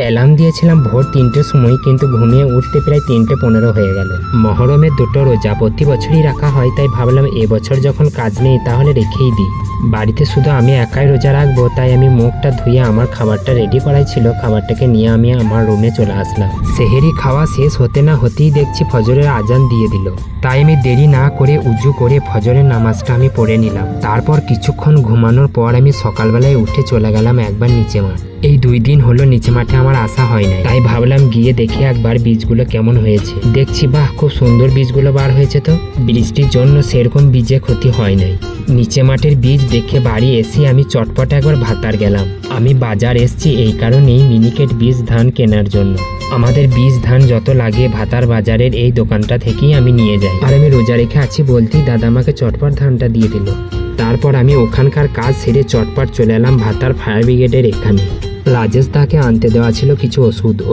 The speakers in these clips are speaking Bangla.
অ্যালার্ম দিয়েছিলাম ভোর 3টের সময়, কিন্তু ঘুমিয়ে উঠতে প্রায় 3:15 হয়ে গেল। মহরমের 2টো রোজা প্রতি বছরই রাখা হয়, তাই ভাবলাম এবছর যখন কাজ নেই তাহলে রেখেই দিই। বাড়িতে শুধু আমি একাই রোজা রাখবো, তাই আমি মুখটা ধুয়ে আমার খাবারটা রেডি করাই ছিল, খাবারটাকে নিয়ে আমি আমার রুমে চলে আসলাম। সেহেরি খাওয়া শেষ হতে না হতেই দেখছি ফজরের আজান দিয়ে দিল। তাই আমি দেরি না করে উজু করে ফজরের নামাজটা আমি পড়ে নিলাম। তারপর কিছুক্ষণ ঘুমানোর পর আমি সকালবেলায় উঠে চলে গেলাম একবার নিচে মাঠ। এই 2 দিন হলো নিচে মাঠে আমার আসা হয় নাই, তাই ভাবলাম গিয়ে দেখি একবার বীজগুলো কেমন হয়েছে। দেখছি বাহ, খুব সুন্দর বীজগুলো বার হয়েছে। তো বৃষ্টির জন্য সেরকম বীজে ক্ষতি হয় নাই। নিচে মাঠের বীজ দেখে বাড়ি এসে আমি চটপট একবার ভাতার গেলাম। আমি বাজার এসছি এই কারণেই মিনিকেট বীজ ধান কেনার জন্য। আমাদের বীজ ধান যত লাগে ভাতার বাজারের এই দোকানটা থেকেই আমি নিয়ে যাই। আর আমি রোজা রেখে আছি বলতেই দাদা আমাকে চটপট ধানটা দিয়ে দিল। তারপর আমি ওখানকার কাজ সেরে চটপট চলে এলাম ভাতার ফায়ার ব্রিগেডের এখানে। রাজেশ দাকে আনতে দেওয়া ছিল কিছু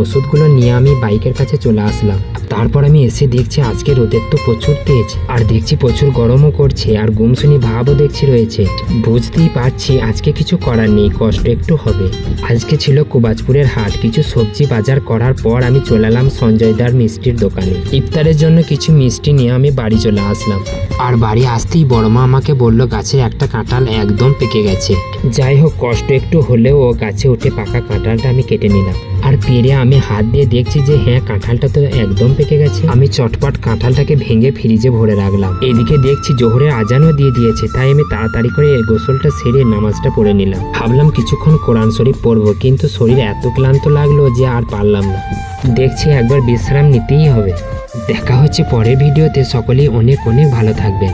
ওষুধগুলো নিয়ে আমি বাইকের কাছে চলে আসলাম। তারপর আমি এসে দেখছি আজকে রোদের তো প্রচুর তেজ, আর দেখছি প্রচুর গরমও করছে, আর গুমসুনি ভাবও দেখছি রয়েছে। বুঝতেই পারছি আজকে কিছু করার নেই, কষ্ট একটু হবে। আজকে ছিল কুবাজপুরের হাট। কিছু সবজি বাজার করার পর আমি চলে এলাম সঞ্জয়দার মিষ্টির দোকানে। ইফতারের জন্য কিছু মিষ্টি নিয়ে আমি বাড়ি চলে আসলাম। আর বাড়ি আসতেই বড়মা আমাকে বলল গাছের একটা কাঁঠাল একদম পেকে গেছে। যাই হোক, কষ্ট একটু হলেও ও গাছে উঠে পাকা কাঁঠালটা আমি কেটে নিলাম। আর পেরে আমি হাত দিয়ে দেখছি যে হ্যাঁ, কাঁঠালটা তো একদম পেকে গেছে। আমি চটপট কাঁঠালটাকে ভেঙে ফ্রিজে ভরে রাখলাম। এদিকে দেখছি জোহরের আজানও দিয়ে দিয়েছে, তাই আমি তাড়াতাড়ি করে গোসলটা সেরে নামাজটা পড়ে নিলাম। ভাবলাম কিছুক্ষণ কোরআন শরীফ পড়বো, কিন্তু শরীর এত ক্লান্ত লাগলো যে আর পারলাম না। দেখছি একবার বিশ্রাম নিতেই হবে। দেখা হচ্ছে পরের ভিডিওতে। সকলেই অনেক অনেক ভালো থাকবেন।